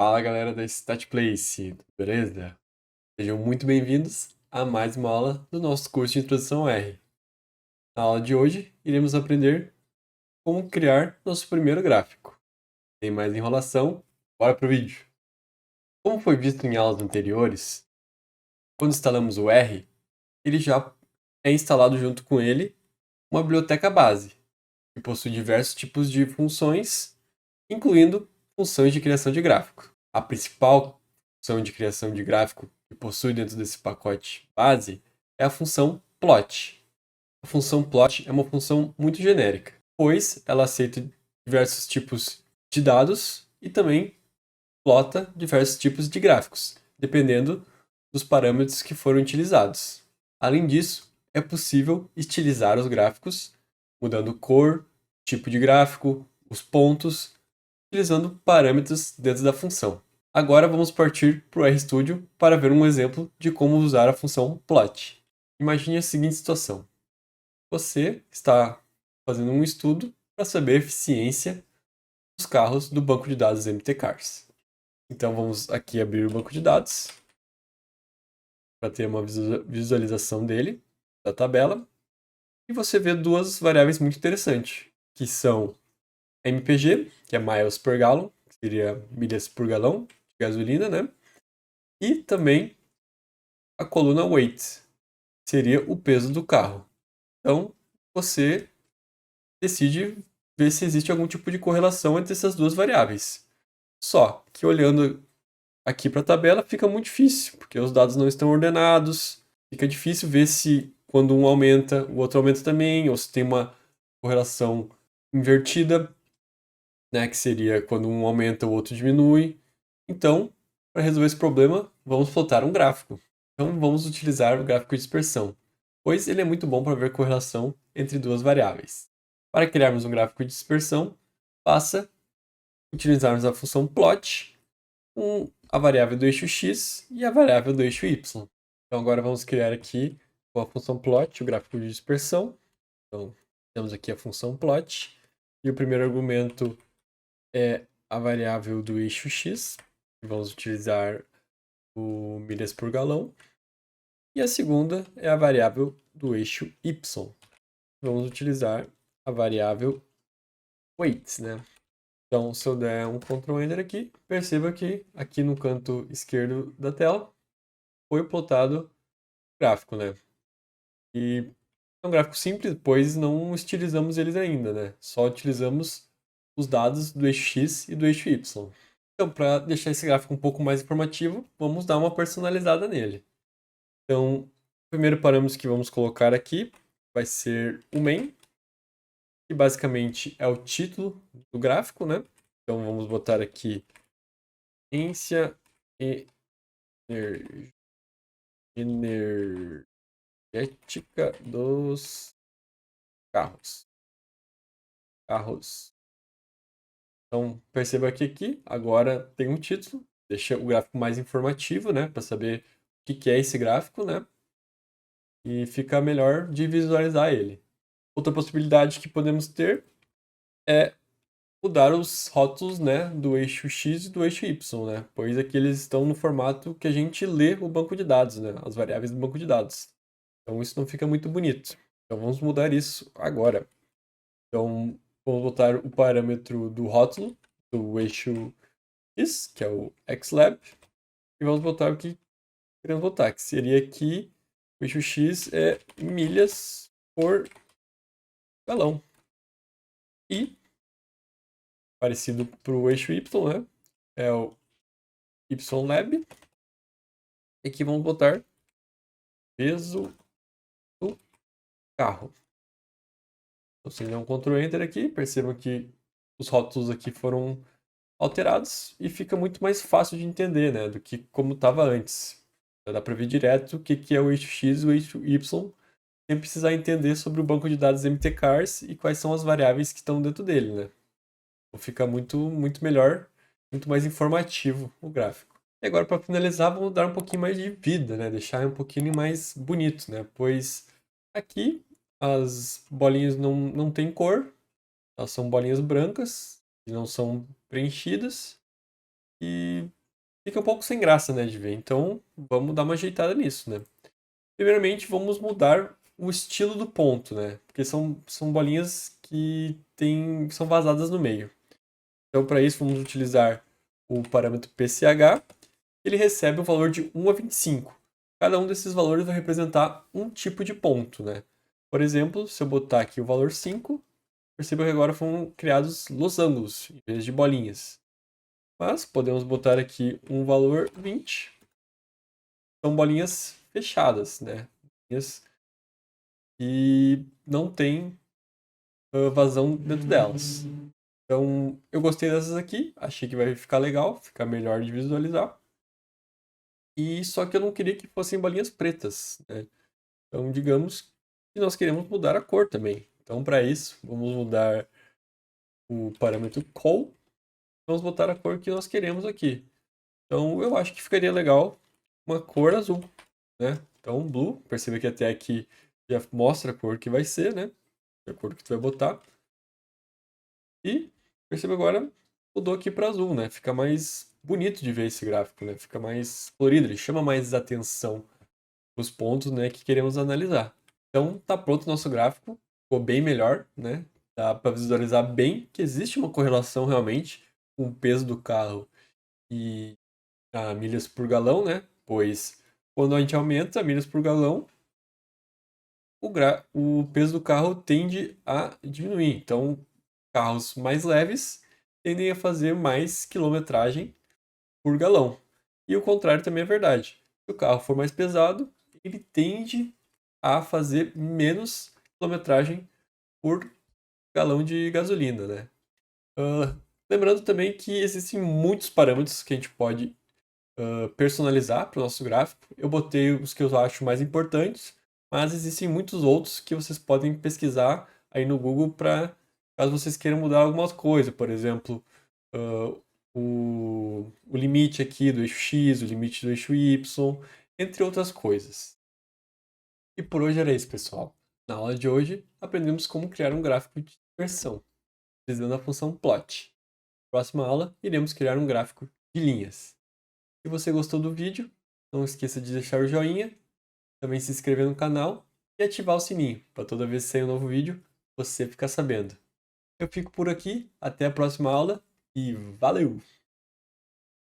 Fala galera da StatPlace, tudo beleza? Sejam muito bem-vindos a mais uma aula do nosso curso de Introdução ao R. Na aula de hoje, iremos aprender como criar nosso primeiro gráfico. Sem mais enrolação, bora pro vídeo! Como foi visto em aulas anteriores, quando instalamos o R, ele já é instalado junto com ele uma biblioteca base, que possui diversos tipos de funções, incluindo funções de criação de gráfico. A principal função de criação de gráfico que possui dentro desse pacote base é a função plot. A função plot é uma função muito genérica, pois ela aceita diversos tipos de dados e também plota diversos tipos de gráficos, dependendo dos parâmetros que foram utilizados. Além disso, é possível estilizar os gráficos, mudando cor, tipo de gráfico, os pontos, utilizando parâmetros dentro da função. Agora vamos partir para o RStudio para ver um exemplo de como usar a função plot. Imagine a seguinte situação. Você está fazendo um estudo para saber a eficiência dos carros do banco de dados MTCars. Então vamos aqui abrir o banco de dados para ter uma visualização dele, da tabela. E você vê duas variáveis muito interessantes, que são MPG, que é miles per gallon, que seria milhas por galão de gasolina, né? E também a coluna weight, que seria o peso do carro. Então, você decide ver se existe algum tipo de correlação entre essas duas variáveis. Só que olhando aqui para a tabela fica muito difícil, porque os dados não estão ordenados, fica difícil ver se quando um aumenta, o outro aumenta também, ou se tem uma correlação invertida, né, que seria quando um aumenta, o outro diminui. Então, para resolver esse problema, vamos plotar um gráfico. Então, vamos utilizar o gráfico de dispersão, pois ele é muito bom para ver correlação entre duas variáveis. Para criarmos um gráfico de dispersão, basta utilizarmos a função plot com a variável do eixo x e a variável do eixo y. Então, agora vamos criar aqui com a função plot o gráfico de dispersão. Então, temos aqui a função plot e o primeiro argumento é a variável do eixo x, vamos utilizar o milhas por galão, e a segunda é a variável do eixo y, vamos utilizar a variável weights, né? Então, se eu der um Ctrl Enter aqui, perceba que aqui no canto esquerdo da tela foi plotado o gráfico, né? E é um gráfico simples, pois não estilizamos eles ainda, né? Só utilizamos os dados do eixo x e do eixo y. Então, para deixar esse gráfico um pouco mais informativo, vamos dar uma personalizada nele. Então, o primeiro parâmetro que vamos colocar aqui vai ser o main, que basicamente é o título do gráfico, né? Então, vamos botar aqui ciência energética dos carros. Carros. Então, perceba que aqui agora tem um título, deixa o gráfico mais informativo, né? Para saber o que é esse gráfico, né? E fica melhor de visualizar ele. Outra possibilidade que podemos ter é mudar os rótulos, né, do eixo X e do eixo Y, né? Pois aqui eles estão no formato que a gente lê o banco de dados, né? As variáveis do banco de dados. Então isso não fica muito bonito. Então vamos mudar isso agora. Então vamos botar o parâmetro do rótulo do eixo X, que é o xlab, e vamos botar o que queremos botar, que seria aqui o eixo X é milhas por galão. E, parecido para o eixo Y, né? É o YLab. E aqui vamos botar peso do carro. Então, se der um Ctrl Enter aqui, percebam que os rótulos aqui foram alterados e fica muito mais fácil de entender, né? Do que como estava antes. Dá para ver direto o que é o eixo X e o eixo Y, sem precisar entender sobre o banco de dados MTCars e quais são as variáveis que estão dentro dele, né? Então fica muito melhor, muito mais informativo o gráfico. E agora, para finalizar, vamos dar um pouquinho mais de vida, né? Deixar um pouquinho mais bonito, né? Pois aqui as bolinhas não têm cor, elas são bolinhas brancas, e não são preenchidas. E fica um pouco sem graça, né, de ver. Então, vamos dar uma ajeitada nisso, né? Primeiramente, vamos mudar o estilo do ponto, né? Porque são bolinhas são vazadas no meio. Então, para isso, vamos utilizar o parâmetro PCH. Ele recebe o valor de 1 a 25. Cada um desses valores vai representar um tipo de ponto, né? Por exemplo, se eu botar aqui o valor 5, perceba que agora foram criados losangos, em vez de bolinhas. Mas podemos botar aqui um valor 20. São bolinhas fechadas, né? Bolinhas que não tem vazão dentro delas. Então, eu gostei dessas aqui, achei que vai ficar legal, ficar melhor de visualizar. E só que eu não queria que fossem bolinhas pretas, né? Então, digamos que nós queremos mudar a cor também. Então, para isso, vamos mudar o parâmetro col. Vamos botar a cor que nós queremos aqui. Então, eu acho que ficaria legal uma cor azul, né? Então, blue, perceba que até aqui já mostra a cor que vai ser, né? A cor que tu vai botar. E perceba agora, mudou aqui para azul, né? Fica mais bonito de ver esse gráfico, né? Fica mais colorido, ele chama mais atenção os pontos, né, que queremos analisar. Então, tá pronto o nosso gráfico, ficou bem melhor, né? Dá para visualizar bem que existe uma correlação realmente com o peso do carro e a milhas por galão, né? Pois quando a gente aumenta milhas por galão, o peso do carro tende a diminuir. Então, carros mais leves tendem a fazer mais quilometragem por galão. E o contrário também é verdade. Se o carro for mais pesado, ele tende a fazer menos quilometragem por galão de gasolina, né? Lembrando também que existem muitos parâmetros que a gente pode personalizar para o nosso gráfico. Eu botei os que eu acho mais importantes, mas existem muitos outros que vocês podem pesquisar aí no Google para caso vocês queiram mudar algumas coisas, por exemplo, ah, o limite aqui do eixo X, o limite do eixo Y, entre outras coisas. E por hoje era isso, pessoal. Na aula de hoje, aprendemos como criar um gráfico de diversão, utilizando a função plot. Na próxima aula, iremos criar um gráfico de linhas. Se você gostou do vídeo, não esqueça de deixar o joinha, também se inscrever no canal e ativar o sininho, para toda vez que sair um novo vídeo, você ficar sabendo. Eu fico por aqui, até a próxima aula e valeu!